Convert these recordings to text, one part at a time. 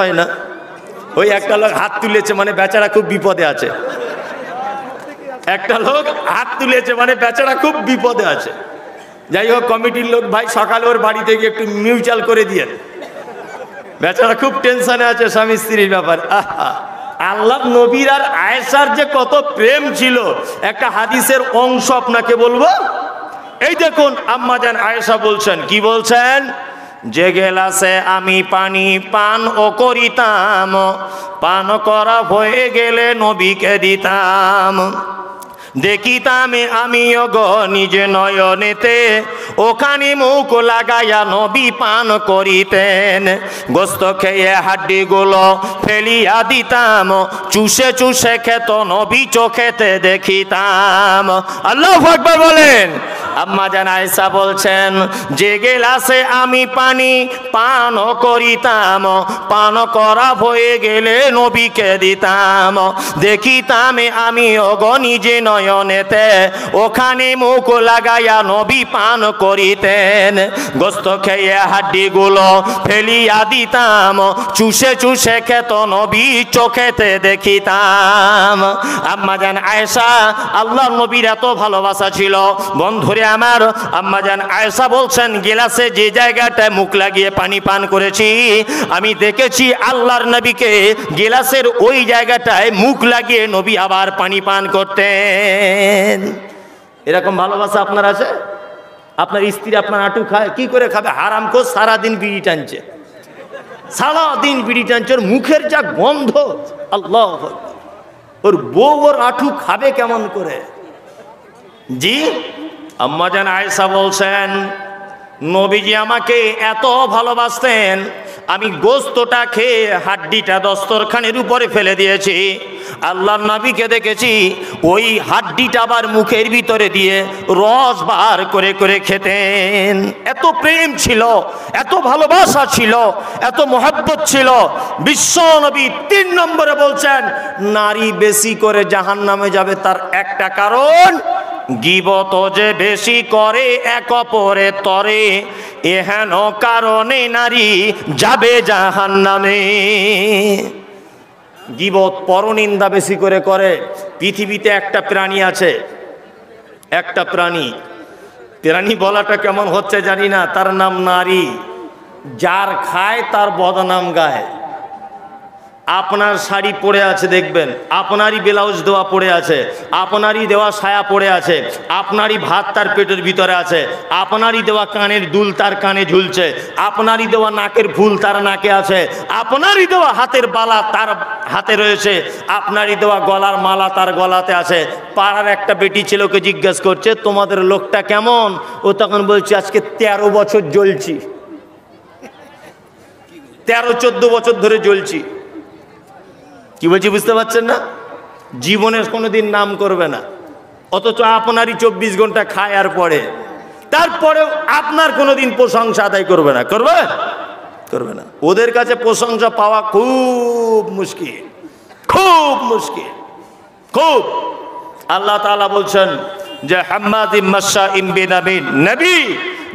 হয় না, ওই একটা লোক হাত তুলেছে মানে বেচারা খুব বিপদে আছে। একটা লোক হাত তুলেছে মানে বেচারা খুব বিপদে আছে। যাই হোক, কমিটির লোক ভাই সকালে ওর বাড়িতে গিয়ে একটু মিউচুয়াল করে দিয়ে, বেচারা খুব টেনশনে আছে স্বামী স্ত্রীর ব্যাপার। আহা, আল্লাহ নবীর আর আয়েশার যে কত প্রেম ছিল, একটা হাদিসের অংশ আপনাকে বলবো। এই দেখুন, আম্মা জান আয়েশা বলছেন, কি বলছেন? যে গেলাসে আমি পানি পান ও করিতাম, পান করা হয়ে গেলে নবীকে দিতাম। দেখিতাম আমিও গো নিজ নয়নেতে, ওখানে মুখ লাগাইয়া নবী পান করিতেন। গোস্ত খেয়ে হাড্ডিগুলো ফেলিয়া দিতাম, চুষে চুষে খেত নবী চোখেতে দেখিতাম। আল্লাহু আকবার বলেন। আম্মা জান আয়েশা বলছেন, যে গেলাসে আমি পানি পান করিতাম, পান করা হয়ে গেলে নবীকে দিতাম। দেখিতাম আমি ওগো নিজে নয়নেতে, ওখানে মুখ লাগাইয়া নবী পান করিতেন। গোস্ত খেয়ে হাড্ডিগুলো ফেলিয়া দিতাম, চুষে চুষে খেত নবী চোখেতে দেখিতাম। আম্মা জান আয়েশা, আল্লাহর নবীর এত ভালোবাসা ছিল বন্ধুরে আমার। আম্মা জান আয়েশা বলছেন, গিলাসে যে জায়গাটায় মুখ লাগিয়ে পানি পান করেছি, আমি দেখেছি আল্লাহর নবীকে গিলাসের ওই জায়গাটায় মুখ লাগিয়ে নবী আবার পানি পান করতেন। এরকম ভালোবাসা আপনার আছে? আপনার স্ত্রী আপনার আঁটু খায়, কি করে খাবে? হারামখোর, সারাদিন বিড়ি টানছে, সারাদিন বিড়ি টানছে, ওর মুখের যা গন্ধ, আল্লাহ, ওর বউ ওর আঁটু খাবে কেমন করে? জি, আম্মা জান আয়েশা বলছেন, নবীজি আমাকে এত ভালোবাসতেন, আমি গোস্তটা খেয়ে হাড্ডিটা দস্তরখানের উপরে ফেলে দিয়েছি। আল্লাহর নবীকে দেখেছি ওই হাড্ডিটা আবার মুখের ভিতরে দিয়ে রস বার করে করে খেতেন। এত প্রেম ছিল, এত ভালোবাসা ছিল, এত মহব্বত ছিল। বিশ্ব নবী 3 নম্বরে বলছেন, নারী বেশি করে জাহান্নামে যাবে তার একটা কারণ, গীবত যে বেশি করে এক অপরের তরে, এহেন কারণে নারী যাবে জাহান্নামে। গীবত, পরনিন্দা বেশি করে করে। পৃথিবীতে একটা প্রাণী আছে, একটা প্রাণী, প্রাণী বলাটা কেমন হচ্ছে জানি না, তার নাম নারী। যার খায় তার বদনাম গায়। আপনার শাড়ি পরে আছে দেখবেন, আপনারই ব্লাউজ দেওয়া পড়ে আছে, আপনারই দেওয়া সায়া পড়ে আছে, আপনারই ভাত তার পেটের ভিতরে আছে, আপনারই দেওয়া কানের দুল তার কানে ঝুলছে, আপনারই দেওয়া নাকের ফুল তার নাকে আছে, আপনারই দেওয়া হাতের বালা তার হাতে রয়েছে, আপনারই দেওয়া গলার মালা তার গলাতে আছে। পাড়ার একটা বেটি ছেলেকে জিজ্ঞেস করছে, তোমাদের লোকটা কেমন? ও তখন বলছে, আজকে 13 বছর জ্বলছি, 13-14 বছর ধরে জ্বলছি। কি বলছি বুঝতে পারছেন না? জীবনের কোনোদিন নাম করবে না, অথচ আপনারই 24 ঘন্টা খায় আর পড়ে, তারপরেও আপনার কোনোদিন প্রশংসা আদায় করবে না। করবে? করবে না। ওদের কাছে প্রশংসা পাওয়া খুব মুশকিল, খুব মুশকিল, খুব। আল্লাহ তাআলা বলছেন যে হাম্মাদিম মাশাইম বিনাবিন, নবী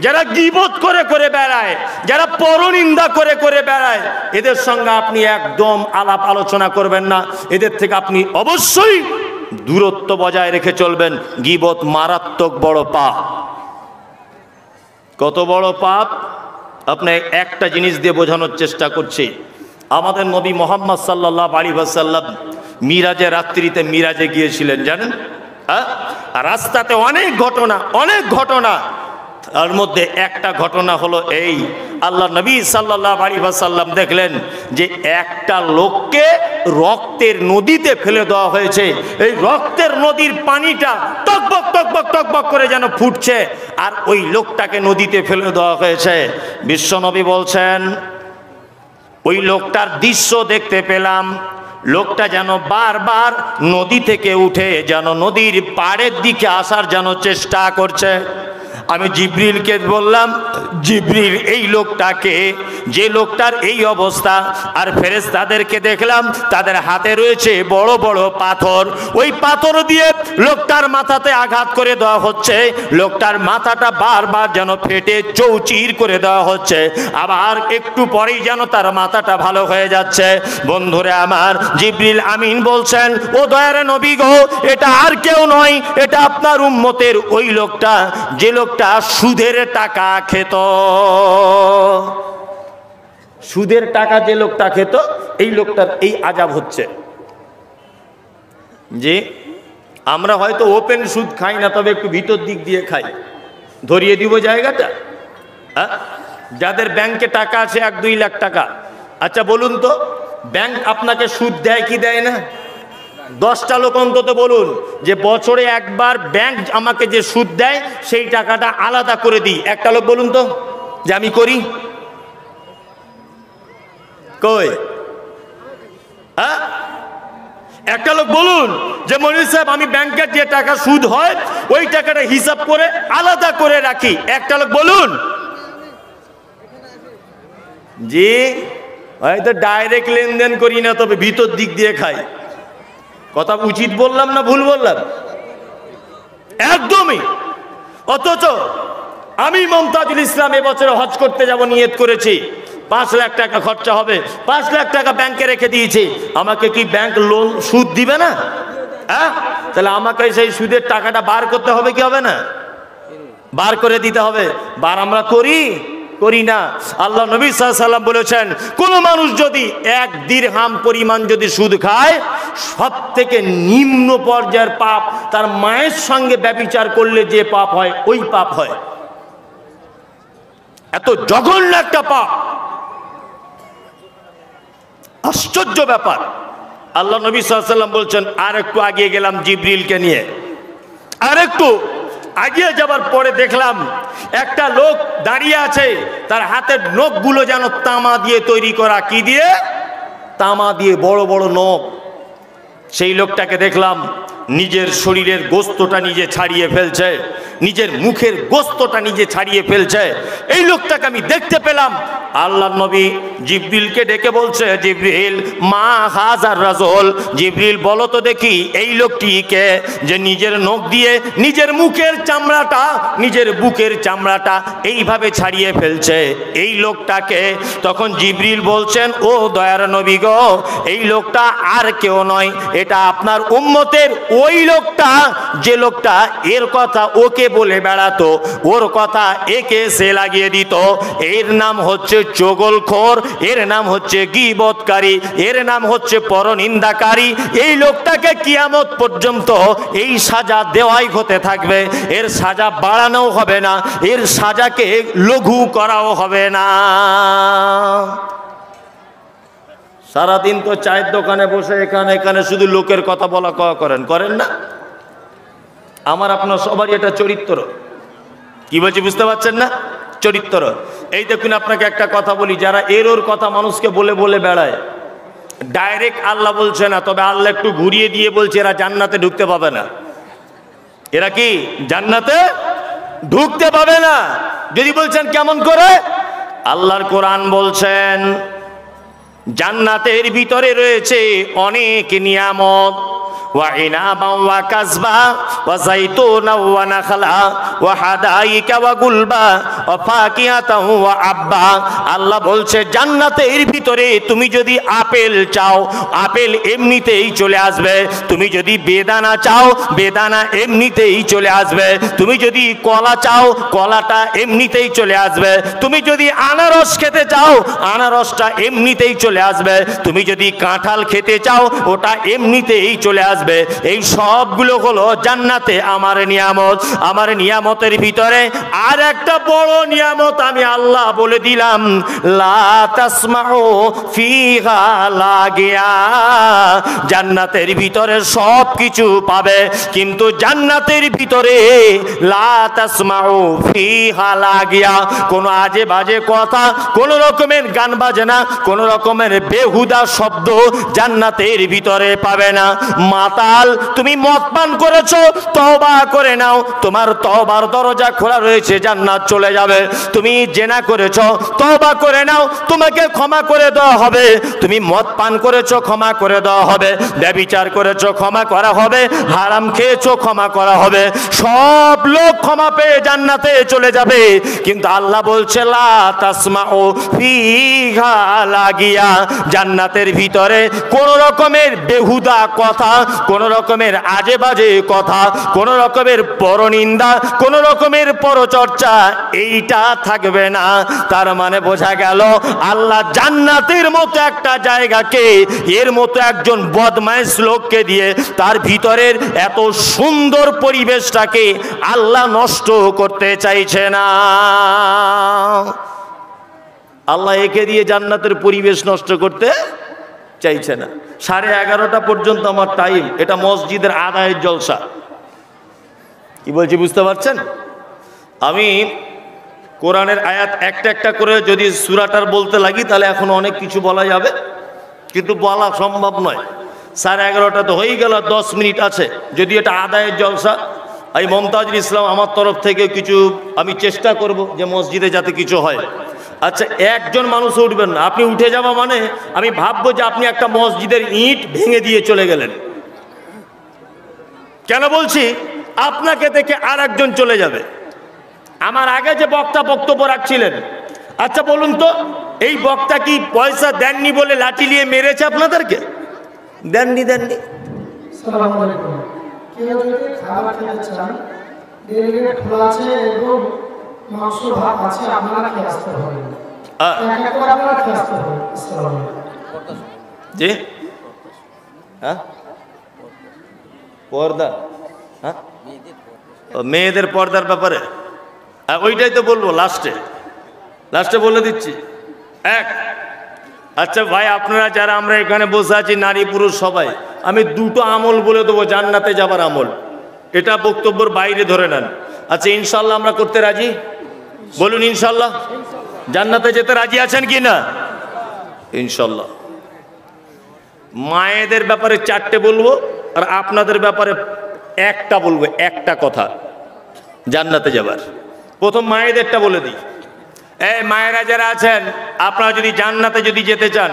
যারা গীবত করে করে বেড়ায়, যারা পরনিন্দা করে করে বেড়ায়, এদের সঙ্গে আপনি একদম আলাপ আলোচনা করবেন না। এদের থেকে আপনি অবশ্যই দূরত্ব বজায় রেখে চলবেন। গীবত মারাত্মক বড় পাপ। কত বড় পাপ আপনি একটা জিনিস দিয়ে বোঝানোর চেষ্টা করছি। আমাদের নবী মুহাম্মদ সাল্লাল্লাহু আলাইহি ওয়াসাল্লাম মিরাজের রাত্রিতে মিরাজে গিয়েছিলেন, জানেন? হ্যাঁ, রাস্তাতে অনেক ঘটনা, অনেক ঘটনা। তার মধ্যে একটা ঘটনা হলো এই, আল্লাহ নবী সাল্লাল্লাহু আলাইহি ওয়াসাল্লাম দেখলেন যে একটা লোককে রক্তের নদীতে ফেলে দেওয়া হয়েছে। এই রক্তের নদীর পানিটা টকবক টকবক টকবক করে যেন ফুটছে, আর ওই লোকটাকে নদীতে ফেলে দেওয়া হয়েছে। বিশ্বনবী বলছেন, ওই লোকটার দৃশ্য দেখতে পেলাম, লোকটা যেন বারবার নদী থেকে উঠে যেন নদীর পাড়ের দিকে আসার যেন চেষ্টা করছে। আমি জিবরিলকে বললাম, জিবরিল এই লোকটাকে, যে লোকটার এই অবস্থা, আর ফেরেশতাদেরকে দেখলাম তাদের হাতে রয়েছে বড় বড় পাথর, ওই পাথর দিয়ে লোকটার মাথাতে আঘাত করে দেওয়া হচ্ছে, লোকটার মাথাটা বারবার যেন ফেটে চৌচির করে দেওয়া হচ্ছে, আবার একটু পরেই যেন তার মাথাটা ভালো হয়ে যাচ্ছে। বন্ধুরে আমার, জিবরিল আমিন বলছেন, ও দয়ার নবী গো, এটা আর কেউ নয়, এটা আপনার উম্মতের ওই লোকটা, যে লোকটা সুদের টাকা খেত। সুদের টাকা যে লোকটা খেত, এই লোকটার এই আযাব হচ্ছে। যে আমরা হয়তো ওপেন সুদ খাই না, তবে একটু ভিতর দিক দিয়ে খাই। ধরিয়ে দিব জায়গাটা। যাদের ব্যাংকে টাকা আছে 1-2 লাখ টাকা, আচ্ছা বলুন তো, ব্যাংক আপনাকে সুদ দেয় কি দেয় না? 10টা লোক অন্তত বলুন যে বছরে একবার ব্যাংক আমাকে যে সুদ দেয় সেই টাকাটা আলাদা করে দিই। একটা লোক বলুন তো যে আমি করি। কই? হ্যাঁ, একটা লোক বলুন যে মনির সাহেব আমি ব্যাংকের যে টাকা সুদ হয় ওই টাকাটা হিসাব করে আলাদা করে রাখি। একটা লোক বলুন। জি, হয়তো ডাইরেক্ট লেনদেন করি না, তবে ভিতর দিক দিয়ে খাই। কথা উচিত বললাম না ভুল বললাম? একদমই। অথচ আমি মমতাজুল ইসলাম এবছরে হজ করতে যাব নিয়ত করেছি, 5 লাখ টাকা খরচা হবে, 5 লাখ টাকা ব্যাংকে রেখে দিয়েছি। আমাকে কি ব্যাংক লোন সুদ দিবে না? হ্যাঁ, তাহলে আমাকে সেই সুদের টাকাটা বার করতে হবে কি হবে না? বার করে দিতে হবে। বার আমরা করি না। আল্লাহ নবী সাল্লাল্লাহু আলাইহি ওয়াসাল্লাম বলেছেন, কোন মানুষ যদি 1 দিরহাম পরিমাণ যদি সুদ খায়, সব থেকে নিম্ন পর্যায়ের পাপ তার মায়ের সঙ্গে ব্যভিচার করলে যে পাপ হয় ওই পাপ হয়। এত জঘন্য একটা পাপ, আশ্চর্য ব্যাপার। আল্লাহ নবী সাল্লাল্লাহু আলাইহি ওয়াসাল্লাম বলছেন, আর একটু আগিয়ে গেলাম জিবরিলকে নিয়ে, আর একটু আগিয়ে যাবার পরে দেখলাম একটা লোক দাঁড়িয়ে আছে, তার হাতের নখগুলো যেন তামা দিয়ে তৈরি করা। কি দিয়ে? তামা দিয়ে, বড় বড় নখ। সেই লোকটাকে দেখলাম নিজের শরীরের গোস্তটা নিজে ছাড়িয়ে ফেলছে, নিজের মুখের গোস্তটা নিজে ছাড়িয়ে ফেলছে। এই লোকটাকে আমি দেখতে পেলাম। আল্লাহ নবী জিবরিলকে ডেকে বলছে, জিবরিল মা হাজার রাজুল, জিবরিল বলো তো দেখি এই লোকটিকে, যে নিজের নখ দিয়ে নিজের মুখের চামড়াটা, নিজের বুকের চামড়াটা এইভাবে ছাড়িয়ে ফেলছে, এই লোকটাকে। তখন জিবরিল বলছেন, ও দয়ার নবী গো, এই লোকটা আর কেউ নয়, এটা আপনার উম্মতের ওই লোকটা, যে লোকটা এর কথা ওকে বলে বেড়াতো, ওর কথা একে সে লাগিয়ে দিত। এর নাম হচ্ছে চগলখোর, এর নাম হচ্ছে গীবতকারী, এর নাম হচ্ছে পরনিন্দাকারী। এই লোকটাকে কিয়ামত পর্যন্ত এই সাজা দেওয়াই হতে থাকবে, এর সাজা বাড়ানো হবে না, এর সাজাকে লঘু করাও হবে না। সারাদিন তো চায়ের দোকানে বসে এখানে শুধু লোকের কথা বলা করেন না? আমার আপনার সবারই এটা চরিত্র। কি বলছি বুঝতে পারছেন না? চরিত্র। এই দেখুন, আপনাকে একটা কথা বলি, যারা এর ওর কথা মানুষকে বলে বলে বেড়ায়, ডাইরেক্ট আল্লাহ বলছে না, তবে আল্লাহ একটু ঘুরিয়ে দিয়ে বলছে এরা জান্নাতে ঢুকতে পাবে না। এরা কি জান্নাতে ঢুকতে পাবে না? যদি বলছেন কেমন করে, আল্লাহর কোরআন বলছেন জান্নাতের ভিতরে রয়েছে অনেক নিয়ামত। وعنابا وكزبا وزيتونا ونخلا وحدائق وغلبا وفاكهة وأبا। আল্লাহ বলছে জান্নাতের ভিতরে তুমি যদি আপেল চাও, আপেল এমনিতেই চলে আসবে। তুমি যদি বেদানা চাও, বেদানা এমনিতেই চলে আসবে। তুমি যদি কলা চাও, কলাটা এমনিতেই চলে আসবে। তুমি যদি আনারস খেতে চাও, আনারসটা এমনিতেই চলে আসবে। তুমি যদি কাঁঠাল খেতে চাও, ওটা এমনিতেই চলে আসবে। এই সবগুলো হলো জান্নাতে আমার নিয়ামত। আমার নিয়ামতের ভিতরে আর একটা বড় নিয়ামত আমি আল্লাহ বলে দিলাম, লা তাসমাউ ফিহা লাগিয়া। জান্নাতের ভিতরে সব কিছু পাবে, কিন্তু জান্নাতের ভিতরে লা তাসমাউ ফিহা লাগিয়া, কোন আজে বাজে কথা, কোন রকমের গান বাজনা, কোন রকমের বেহুদা শব্দ জান্নাতের ভিতরে পাবে না। মা মাতাল, তুমি মদ পান করেছো, তওবা করে নাও, তোমার তওবার দরজা খোলা রয়েছে, জান্নাত চলে যাবে। তুমি জেনা করেছো, তওবা করে নাও, তোমাকে ক্ষমা করে দেওয়া হবে। তুমি মদ পান করেছো, ক্ষমা করে দেওয়া হবে। ব্যভিচার করেছো, ক্ষমা করা হবে। হারাম খেয়েছো, ক্ষমা করা হবে। সব লোক ক্ষমা পেয়ে জান্নাতে চলে যাবে। কিন্তু আল্লাহ বলছে লা তাসমাউ ফিহা লাগিয়া, জান্নাতের ভিতরে কোন রকমের বেহুদা কথা, কোন রকমের আজে বাজে কথা, কোন রকমের পরনিন্দা, কোন রকমের পরচর্চা, এইটা থাকবে না। তার মানে বোঝা গেল আল্লাহ জান্নাতের মতো একটা জায়গাকে এর মতো একজন বদমাইশ লোককে দিয়ে তার ভিতরের এত সুন্দর পরিবেশটাকে আল্লাহ নষ্ট করতে চাইছে না। আল্লাহ একে দিয়ে জান্নাতের পরিবেশ নষ্ট করতে চাইছে না। 11:30 পর্যন্ত আমার টাইম, এটা মসজিদের আদায়ের জলসা। কি বলছি বুঝতে পারছেন? আমি কোরআনের আয়াত একটা একটা করে যদি সূরাটার বলতে লাগি তাহলে এখন অনেক কিছু বলা যাবে, কিন্তু বলা সম্ভব নয়। 11:30 তো হয়েই গেল, 10 মিনিট আছে। যদি এটা আদায়ের জলসা, এই মমতাজুল ইসলাম আমার তরফ থেকে কিছু আমি চেষ্টা করব যে মসজিদে যাতে কিছু হয়। আচ্ছা, একজন মানুষ উঠবেন না। আপনি উঠে যাওয়া মানে আমি ভাববো যে আপনি একটা মসজিদের ইট ভেঙে দিয়ে চলে গেলেন। কেন বলছি? আপনাকে দেখে আর একজন চলে যাবে। আমার আগে যে বক্তা বক্তব্য রাখছিলেন, আচ্ছা বলুন তো, এই বক্তা কি পয়সা দেননি বলে লাঠি নিয়ে মেরেছে আপনাদেরকে? দেননি, দেননি। আসসালামু আলাইকুম। কেউ যদি খাবার খেতে চান, ডেলিগেট খোলা আছে এবং মাংস ভাত আছে, আপনারা খেয়ে আসতে পারেন। এক এক করে আপনারা খেয়ে আসতে পারেন। আসসালামু আলাইকুম। জি হ্যাঁ, পর্দা, হ্যাঁ মেয়েদের পর্দার ব্যাপারে ওইটাই তো বলবো লাস্টে বলে দিচ্ছি। আচ্ছা ভাই, আপনারা যারা আমরা এখানে বসে আছি, নারী পুরুষ সবাই, আমি দুটো আমল বলে দেবো জান্নাতে যাবার আমল। এটা বক্তব্যের বাইরে ধরে নেন। আচ্ছা, ইনশাল্লাহ আমরা করতে রাজি? বলুন ইনশাল্লাহ। জান্নাতে যেতে রাজি আছেন কি না? ইনশাল্লাহ। মায়েদের ব্যাপারে 4টে বলবো, আর আপনাদের ব্যাপারে একটা বলবো, একটা কথা জান্নাতে যাবার। প্রথম মায়েদেরটা বলে দিই। এই মায়েরা যারা আছেন, আপনারা যদি জান্নাতে যদি যেতে চান,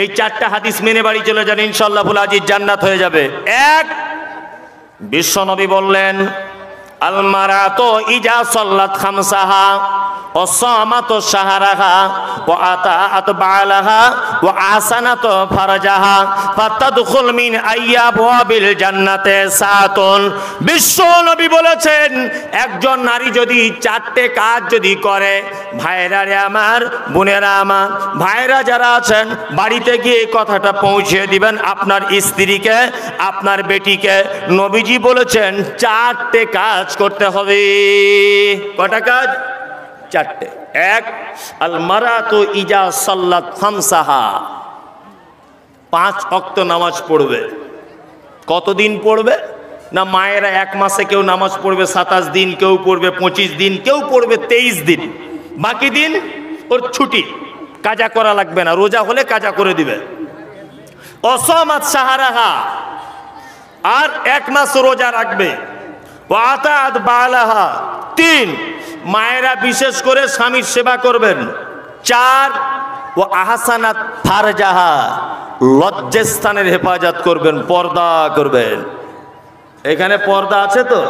এই 4টা হাদিস মেনে বাড়ি চলে যান, ইনশাল্লাহ ফুল আজিজ জান্নাত হয়ে যাবে। এক, বিশ্বনবী বললেন আল মারাতু ইজা সাল্লাত খামসাহা ওয়া সামাত শাহরাহা ওয়া আতাআত বালাহা ওয়া আসানাত ফারজাহা ফাতাদখুল মিন আইয়াবিল জান্নাতে সাতুন। বিশ্বনবী বলেছেন, একজন নারী যদি 4টে কাজ যদি করে, ভাইরা রে আমার, বোনেরা আমার, ভাইরা যারা আছেন বাড়িতে গিয়ে এই কথাটা পৌঁছে দিবেন আপনার স্ত্রীকে, আপনার বেটিকে। নবীজি বলেছেন 4টে কাজ করতে হবে। কটা কাজ? 4টে। এক, আল মারাতু ইজা সাল্লাত খামসাহা, 5 ওয়াক্ত নামাজ পড়বে। কতদিন পড়বে? না, মায়েরা 1 মাসে কেউ নামাজ পড়বে 27 দিন, কেউ পড়বে 25 দিন, কেউ পড়বে 23 দিন। বাকি দিন ওর ছুটি, কাজা করা লাগবে না, রোজা হলে কাজা করে দিবে। অসমাত সাহারাহা, আর 1 মাস রোজা রাখবে। ওয়াতাত বালাহা, 3, মায়েরা বিশেষ করে স্বামীর সেবা করবেন। 4, ও আহসানাত ফারজাহা, লজ্জাস্থানের হেফাজত করবেন, পর্দা করবেন। এখানে পর্দা আছে তো?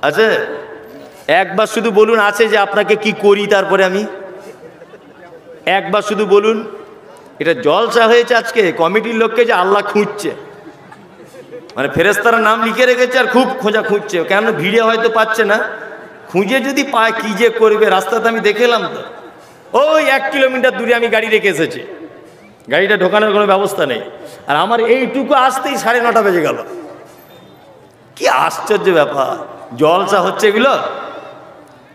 আছে? একবার শুধু বলুন আছে, যে আপনাকে কি করি তারপরে আমি। একবার শুধু বলুন। এটা জলসা হয়েছে আজকে, কমিটির লোককে যে আল্লাহ খুঁজছে, মানে ফেরেশতারা নাম লিখে রেখেছে আর খুব খোঁজা খুঁজছে, কেন ভিড়ে হয়তো পাচ্ছে না, খুঁজে যদি পায় কি যে করবে। রাস্তাতে আমি দেখলাম তো, ওই 1 কিলোমিটার দূরে আমি গাড়ি রেখে এসেছি, গাড়িটা ঢোকানোর কোনো ব্যবস্থা নেই, আর আমার এইটুকু আসতেই 9:30 বেজে গেল। কি আশ্চর্য ব্যাপার, জলসা হচ্ছে এগুলো।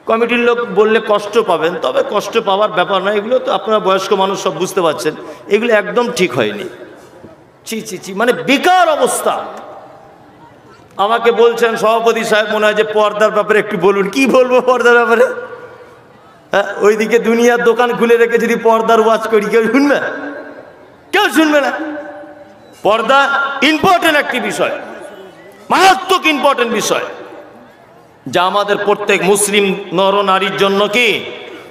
কমিটির লোক বললে কষ্ট পাবেন, তবে কষ্ট পাওয়ার ব্যাপার নয়, এগুলো তো আপনারা বয়স্ক মানুষ সব বুঝতে পারছেন, এগুলো একদম ঠিক হয়নি। ছি, মানে বেকার অবস্থা। আমাকে বলছেন সভাপতি সাহেব, মনে হয় যে পর্দার ব্যাপারে একটু বলুন। কি বলবো পর্দার ব্যাপারে? হ্যাঁ, ওইদিকে দুনিয়ার দোকান খুলে রেখে যদি পর্দার ওয়াজ করি, কেউ শুনবে? কেউ শুনবে না। পর্দা ইম্পর্টেন্ট একটি বিষয়, মারাত্মক ইম্পর্টেন্ট বিষয়, যা আমাদের প্রত্যেক মুসলিম নর নারীর জন্য কি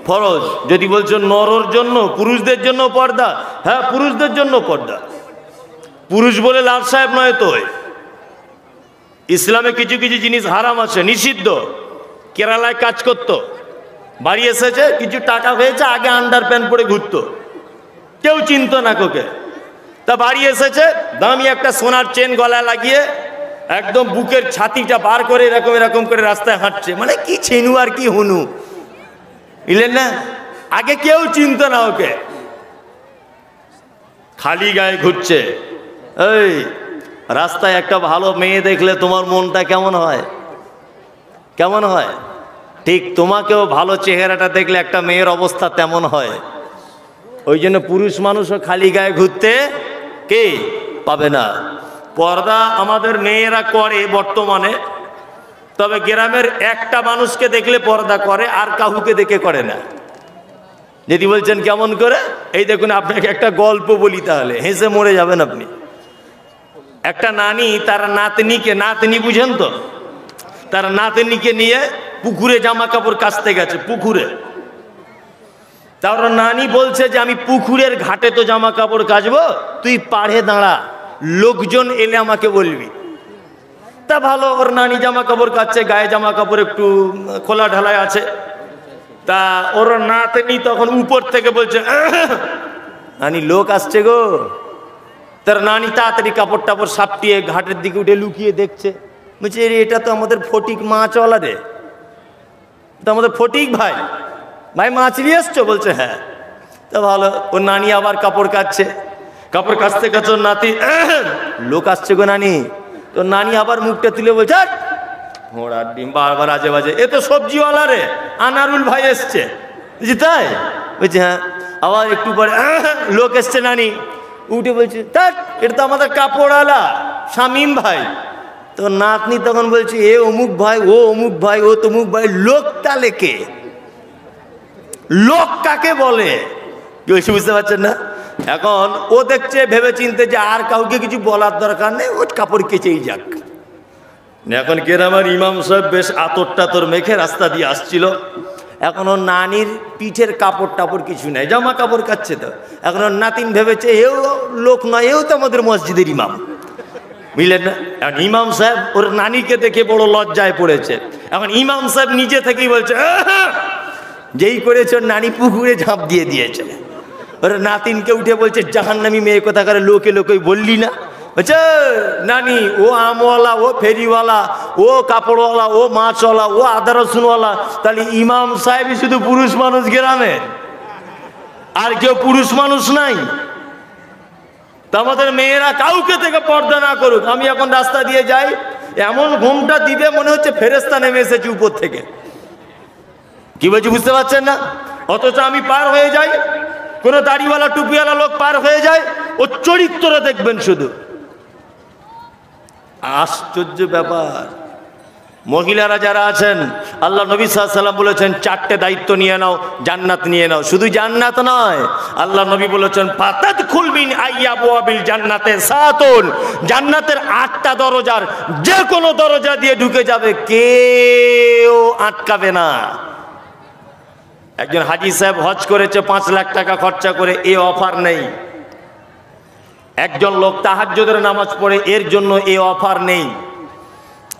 ফরজ। যদি বলছো নরর জন্য, পুরুষদের জন্য পর্দা, হ্যাঁ পুরুষদের জন্য পর্দা। পুরুষ বলে লাল সাহেব নয় তো। ইসলামে কিছু কিছু জিনিস হারাম আছে, নিষিদ্ধ। কেরালায় কাজ করতো, বাড়ি এসেছে, কিছু টাকা হয়েছে, আগে আন্ডার প্যান্ট পরে ঘুরতো, কেউ চিনতো না কোকে। তা বাড়ি এসেছে, দামি একটা সোনার চেন গলায় লাগিয়ে একদম বুকের ছাতিটা বার করে এরকম এরকম করে রাস্তায় হাঁটছে, মানে কি ছেনু আর কি হুনু, বুঝলেন না? আগে কেউ চিনতো না ওকে, খালি গায়ে ঘুরছে। এই রাস্তায় একটা ভালো মেয়ে দেখলে তোমার মনটা কেমন হয়? কেমন হয়? ঠিক তোমাকেও ভালো চেহারাটা দেখলে একটা মেয়ের অবস্থা তেমন হয়। ওই জন্য পুরুষ মানুষও খালি গায়ে ঘুরতে কে পাবে না। পর্দা আমাদের মেয়েরা করে বর্তমানে, তবে গ্রামের একটা মানুষকে দেখলে পর্দা করে, আর কাউকে দেখে করে না। যদি বলছেন কেমন করে, এই দেখুন আপনাকে একটা গল্প বলি, তাহলে হেসে মরে যাবেন আপনি। একটা নানি তার নাতনিকে, নাতনি বুঝেন তো, তার নাতনিকে নিয়ে পুকুরে জামা কাপড় কাচতে গেছে, পুকুরে। তার নানি বলছে যে আমি পুকুরের ঘাটে তো জামা কাপড় কাচবো, তুই পাড়ে দাঁড়া, লোকজন এলে আমাকে বলবি। তা ভালো, ওর নানি জামা কাপড় কাচ্ছে, গায়ে জামা কাপড় একটু খোলা ঢালাই আছে। তা ওর নাতনি তখন উপর থেকে বলছে, নানি লোক আসছে গো। তার নানি তাড়াতাড়ি কাপড় টাপড় সাপটিয়ে ঘাটের দিকে উঠে লুকিয়ে দেখছে, বলছে এটা তো আমাদের ফটিক মাছওয়ালা রে, তো আমাদের ফটিক ভাই, ভাই মাছ নিয়ে এসছো? বলছে হ্যাঁ। তা ভালো, ওর নানি আবার কাপড় কাচ্ছে, কাপড় কাচতে কাচতে ওর নাতি, লোক আসছে গো নানি। তো নানি আবার মুখটা তুলে বলছে, ঘোড়ার ডিম, বারবার আজে বাজে, এ তো সবজিওয়ালা রে, আনারুল ভাই এসছে। বুঝছি তাই? বলছে হ্যাঁ। আবার একটু পরে লোক এসছে, নানি উঠে বলছে, তার এটা তো আমাদের কাপড়ওয়ালা শামীম ভাই। তো নাতনি তখন বলছে, এ অমুক ভাই, ও অমুক ভাই, ও তমুক ভাই, লোক তাহলে কে? লোক কাকে বলে? কি হয়েছে বুঝতে পারছেন না? এখন ও দেখছে ভেবে চিনতে যে আর কাউকে কিছু বলার দরকার নেই, ও কাপড় কেচেই যাক। এখন গ্রামের ইমাম সাহেব বেশ আতর টাতর মেখে রাস্তা দিয়ে আসছিল। এখন ওর নানির পিঠের কাপড় টাপড় কিছু নেই, জামা কাপড় কাচ্ছে। তো এখন ওর নাতিন ভেবেছে এও লোক নয়, এও তো আমাদের মসজিদের ইমাম, বুঝলেন না? এখন ইমাম সাহেব ওর নানিকে দেখে বড় লজ্জায় পড়েছে। এখন ইমাম সাহেব নিজে থেকেই বলছে, যেই করেছে ওর নানি পুকুরে ঝাঁপ দিয়ে দিয়েছে। ওর নাতিনকে উঠে বলছে, জাহান্নামী মেয়ে কোথাকার, লোকে লোকে বললি না? বলছে নানি, ও আমওয়ালা, ও ফেরিওয়ালা, ও কাপড়ওয়ালা, ও মাছওয়ালা, ও আদা রসুনওয়ালা, তাহলে ইমাম সাহেবই শুধু পুরুষ মানুষ গ্রামে, আর কেউ পুরুষ মানুষ নাই? তা আমাদের মেয়েরা কাউকে থেকে পর্দা না করুক। আমি এখন রাস্তা দিয়ে যাই, এমন ঘুমটা দিবে মনে হচ্ছে ফেরেশতা নেমে এসেছে উপর থেকে। কি বলছি বুঝতে পারছেন না? অথচ আমি পার হয়ে যাই, কোনো দাড়িওয়ালা টুপিওয়ালা লোক পার হয়ে যায়, ও চরিত্র দেখবেন শুধু। আশ্চর্য ব্যাপার। মহিলারা যারা আছেন, আল্লাহ নবী সাল্লাল্লাহু আলাইহি ওয়াসাল্লাম বলেছেন 4টে দায়িত্ব নিয়ে নাও, জান্নাত নিয়ে নাও। শুধু জান্নাত নয়, আল্লাহ নবী বলেছেন ফাতাদখুল মিন আইয়াবওয়াবিল জান্নাতে সাতুন, জান্নাতের 8টা দরজার যে কোনো দরজা দিয়ে ঢুকে যাবে, কেউ আটকাবে না। একজন হাজী সাহেব হজ করেছে 5 লাখ টাকা খরচা করে, এ অফার নেই। একজন লোক তাহাজ্জুদের নামাজ পড়ে, এর জন্য এ অফার নেই।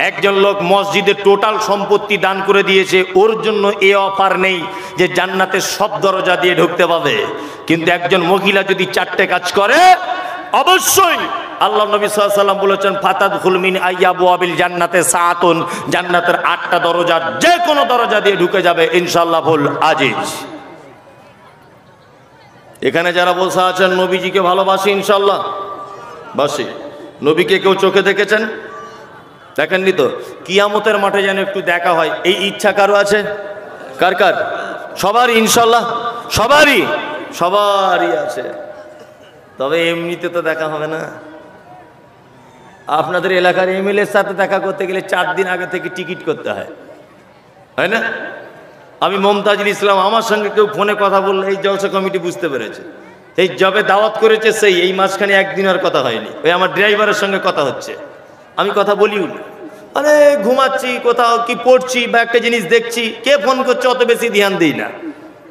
একজন লোক মসজিদে টোটাল সম্পত্তি দান করে দিয়েছে, ওর জন্য এ অফার নেই যে জান্নাতের সব দরজা দিয়ে ঢুকতে পাবে। কিন্তু একজন মহিলা যদি 4টে কাজ করে, অবশ্যই আল্লাহ নবী সাল্লাল্লাহু আলাইহি ওয়াসাল্লাম বলেছেন ফাতাদখুল মিন আইয়াবওয়াবিল জান্নাতে সাতুন, জান্নাতের 8টা দরজার যে কোনো দরজা দিয়ে ঢুকে যাবে ইনশাআল্লাহ ফুল আজিজ। এখানে যারা বসে আছেন নবীজিকে ভালোবাসি, ইনশাআল্লাহ বাসি। নবীকে কেউ চোখে দেখেছেন? দেখেননি তো? কিয়ামতের মাঠে যেন একটু দেখা হয়, এই ইচ্ছা কারো আছে? কার কার? সবারই ইনশাআল্লাহ, সবারই আছে। তবে এমনিতে তো দেখা হবে না। আপনাদের এলাকার এমএলএর সাথে দেখা করতে গেলে 4 দিন আগে থেকে টিকিট করতে হয়, হয় না? আমি মমতাজুল ইসলাম, আমার সঙ্গে কেউ ফোনে কথা বললে এই জলসা কমিটি বুঝতে পেরেছে, এই জবে দাওয়াত করেছে সেই এই মাঝখানে একদিনের কথা হয়নি। ওই আমার ড্রাইভারের সঙ্গে কথা হচ্ছে, আমি কথা বলিও না, মানে ঘুমাচ্ছি, কোথাও কি পড়ছি বা একটা জিনিস দেখছি, কে ফোন করছে অত বেশি ধ্যান দিই না।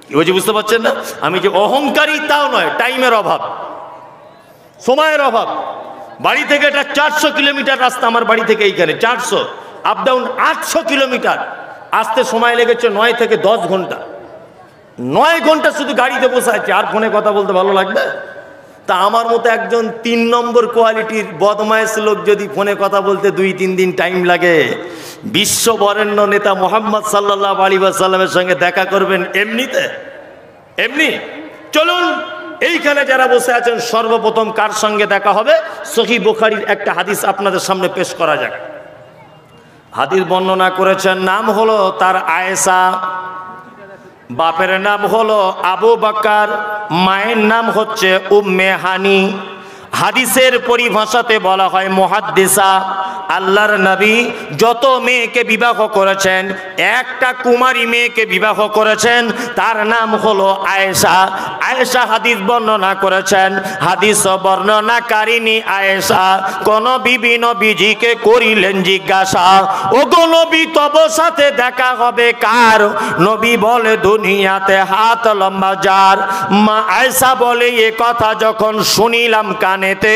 কি বলছি বুঝতে পারছেন না? আমি যে অহংকারী তাও নয়, টাইমের অভাব, সময়ের অভাব। বাড়ি থেকে এটা 400 কিলোমিটার রাস্তা, আমার বাড়ি থেকে এইখানে 400, আপ ডাউন 800 কিলোমিটার। আসতে সময় লেগেছে 9 থেকে 10 ঘন্টা। 9 ঘন্টা শুধু গাড়িতে বসে আছে, আর ফোনে কথা বলতে ভালো লাগবে? তা আমার মতো একজন 3 নম্বর কোয়ালিটির বদমাইশ লোক যদি ফোনে কথা বলতে 2-3 দিন টাইম লাগে, বিশ্ব বরেণ্য নেতা মোহাম্মদ সাল্লাল্লাহু আলাইহি ওয়াসাল্লামের সঙ্গে দেখা করবেন এমনিতে? এমনি? চলুন এইখানে যারা বসে আছেন সর্বপ্রথম কার সঙ্গে দেখা হবে, সহিহ বুখারীর একটা হাদিস আপনাদের সামনে পেশ করা যাক। হাদিস বর্ণনা করেছেন, নাম হলো তার আয়েশা, বাপের নাম হলো আবু বকর, মায়ের নাম হচ্ছে উম্মে হানি। হাদিসের পরিভাষাতে বলা হয় মুহাদ্দিসা। আল্লাহর নবী যত মেয়েকে বিবাহ করেছেন, একটা কুমারী মেয়েকে বিবাহ করেছেন, তার নাম হলো আয়েশা। আয়েশা হাদিস বর্ণনা করেছেন। হাদিস বর্ণনাকারিনী আয়েশা কোন বিবি নবীজিকে করিলেন জিজ্ঞাসা, ও গো নবী তব সাথে দেখা হবে কার? নবী বলে দুনিয়াতে হাত লম্বা যার। মা আয়েশা বলে এ কথা যখন শুনিলাম কানেতে,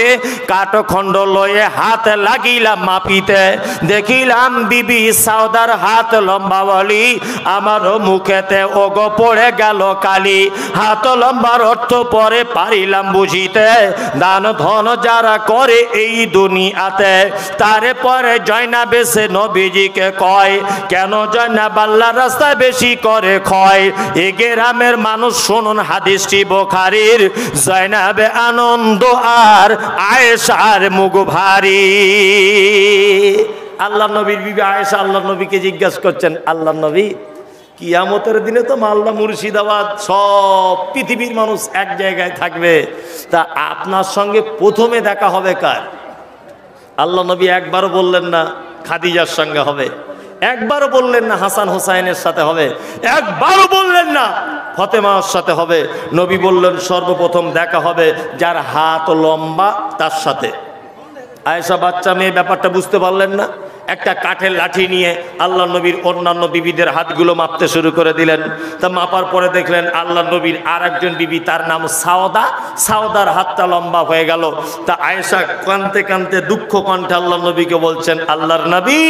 কাঠখণ্ড লয়ে হাত লাগিলাম মাপিতে, দেখিলাম বিবি সাউদার হাত লম্বা বলি, আমারও মুখেতে ওগো পড়ে গেল কালি। হাত লম্বার অর্থ পরে পারিলাম বুঝিতে, দান ধন যারা করে এই দুনিয়াতে, তারে পরে জয়নাবে সে নবীজিকে কয়, কেন জয়নাব আল্লাহর রাস্তায় বেশি করে ক্ষয়। এ গ্রামের মানুষ শুনুন হাদিসটি বুখারীর, জয়নাবে আনন্দ আর আয়েশার মুখ ভারী। আল্লাহ নবীর বিবি আয়েশা আল্লাহ নবীকে জিজ্ঞাসা করছেন, আল্লাহ নবী কিয়ামতের দিনে তো মালদা মুর্শিদাবাদ সব পৃথিবীর মানুষ এক জায়গায় থাকবে, তা আপনার সঙ্গে প্রথমে দেখা হবে কার? আল্লাহ নবী একবারও বললেন না খাদিজার সঙ্গে হবে, একবারও বললেন না হাসান হোসাইনের সাথে হবে, একবারও বললেন না ফতেমার সাথে হবে। নবী বললেন সর্বপ্রথম দেখা হবে যার হাত লম্বা তার সাথে। আয়েশা বাচ্চা মেয়ে ব্যাপারটা বুঝতে পারলেন না, একটা কাঠের লাঠি নিয়ে আল্লাহ নবীর অন্যান্য বিবিদের হাতগুলো মাপতে শুরু করে দিলেন। তা মাপার পরে দেখলেন আল্লাহ নবীর আর একজন বিবি, তার নাম সাওদা, সাওদার হাতটা লম্বা হয়ে গেল। তা আয়েশা কাঁদতে কাঁদতে দুঃখ কণ্ঠে আল্লাহ নবীকে বলছেন, আল্লাহর নবী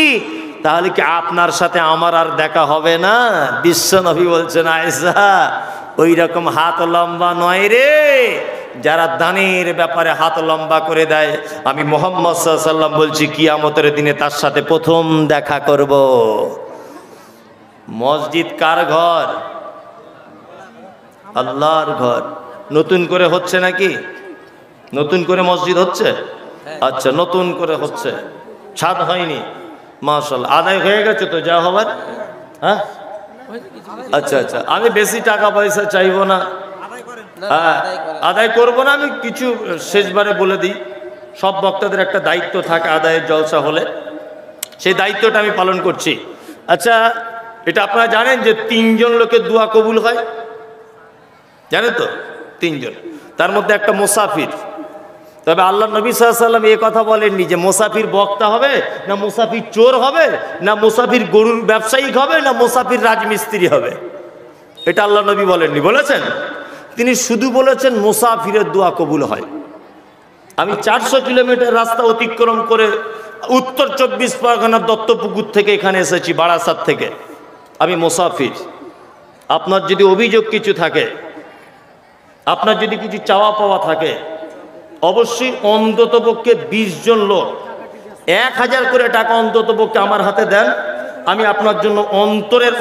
তাহলে কি আপনার সাথে আমার আর দেখা হবে না? বিশ্ব নবী বলছেন, আয়েশা ওই রকম হাত লম্বা নয় রে, যারা দানের ব্যাপারে হাত লম্বা করে দেয়, আমি মুহাম্মদ সাল্লাল্লাহু আলাইহি ওয়াসাল্লাম বলছি কিয়ামতের দিনে তার সাথে প্রথম দেখা করব। মসজিদ কার ঘর? আল্লাহর ঘর। নতুন করে হচ্ছে নাকি? নতুন করে মসজিদ হচ্ছে? আচ্ছা, নতুন করে হচ্ছে, ছাদ হয়নি। মাশাআল্লাহ, আদায় হয়ে গেছে তো যা হবার? হ্যাঁ, আচ্ছা আচ্ছা, আমি বেশি টাকা পয়সা চাইবো না, হ্যাঁ আদায় করবো না। আমি কিছু শেষবারে বলে দিই, সব বক্তাদের একটা দায়িত্ব থাকে আদায়ের জলসা হলে, সেই দায়িত্বটা আমি পালন করছি। আচ্ছা, এটা আপনারা জানেন যে 3 জন লোকের দোয়া কবুল হয়, জানেন তো? 3 জন, তার মধ্যে একটা মুসাফির। তবে আল্লাহ নবী সাল্লাল্লাহু আলাইহি ওয়াসাল্লাম এ কথা বলেননি যে মুসাফির বক্তা হবে, না মুসাফির চোর হবে, না মুসাফির গরুর ব্যবসায়িক হবে, না মুসাফির রাজমিস্ত্রি হবে। এটা আল্লাহ নবী বলেননি। বলেছেন? তিনি শুধু বলেছেন মুসাফিরের দোয়া কবুল হয়। আমি 400 কিলোমিটার রাস্তা অতিক্রম করে উত্তর 24 পরগনার দত্তপুকুর থেকে এখানে এসেছি, বারাসাত থেকে। আমি মুসাফির। আপনার যদি অভিযোগ কিছু থাকে, আপনার যদি কিছু চাওয়া পাওয়া থাকে, অবশ্যই অন্ততপক্ষে 20 জন লোক 1000 করে টাকা অন্ততপক্ষে আমার হাতে দেন, আমি আপনার জন্য অন্তরের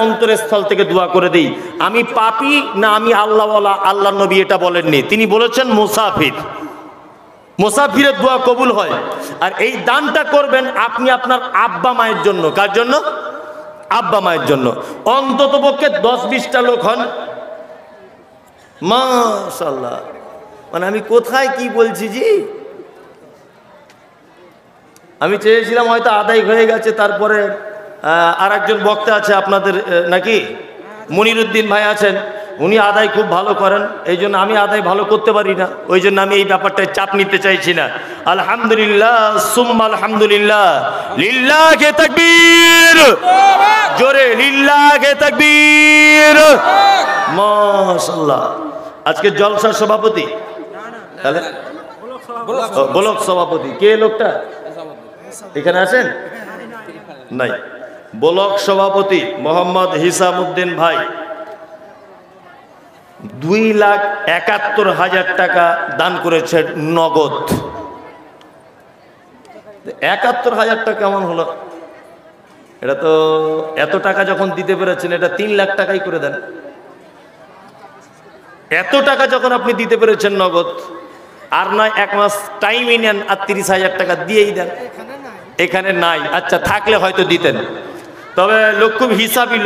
স্থল থেকে দোয়া করে দিই। আমি পাপী না আমি আল্লাহওয়ালা? আল্লাহ নবী এটা বলেননি, তিনি বলেছেন মুসাফির। মুসাফিরের দোয়া কবুল হয়। আর এই দানটা করবেন আপনি আপনার আব্বা মায়ের জন্য। কার জন্য? আব্বা মায়ের জন্য। অন্ততপক্ষে 10-20টা লোক হন। মাশাআল্লাহ, মানে আমি কোথায় কি বলছি জি? আমি চেয়েছিলাম হয়তো আদায় হয়ে গেছে, তারপরে আর একজন বক্তা আছে আপনাদের নাকি, মনিরুদ্দিন ভাই আছেন, উনি আদায় খুব ভালো করেন, এই জন্য আমি আদায় ভালো করতে পারি না, ওই জন্য আমি এই ব্যাপারটায় চাপ নিতে চাইছি না। আলহামদুলিল্লাহ সুম্মা আলহামদুলিল্লাহ, লিল্লাহে তাকবীর, জোরে লিল্লাহে তাকবীর, মাশাআল্লাহ। আজকে জলসার সভাপতি, তাহলে ব্লক সভাপতি কে লোকটা এখানে আছেন? নাই। ব্লক সভাপতি মোহাম্মদ হিসামউদ্দিন ভাই 2,71,000 টাকা দান করেছেন নগদ। 71,000 টাকা কেমন হলো? এটা তো এত টাকা যখন দিতে পেরেছেন, এটা 3 লাখ টাকাই করে দেন। এত টাকা যখন আপনি দিতে পেরেছেন নগদ, আর নয় 1 মাস টাইমই নেন আর 30,000 টাকা দিয়েই দেন। এখানে নাই, আচ্ছা থাকলে হয়তো দিতেন, তবে লোক খুব হিসাবি।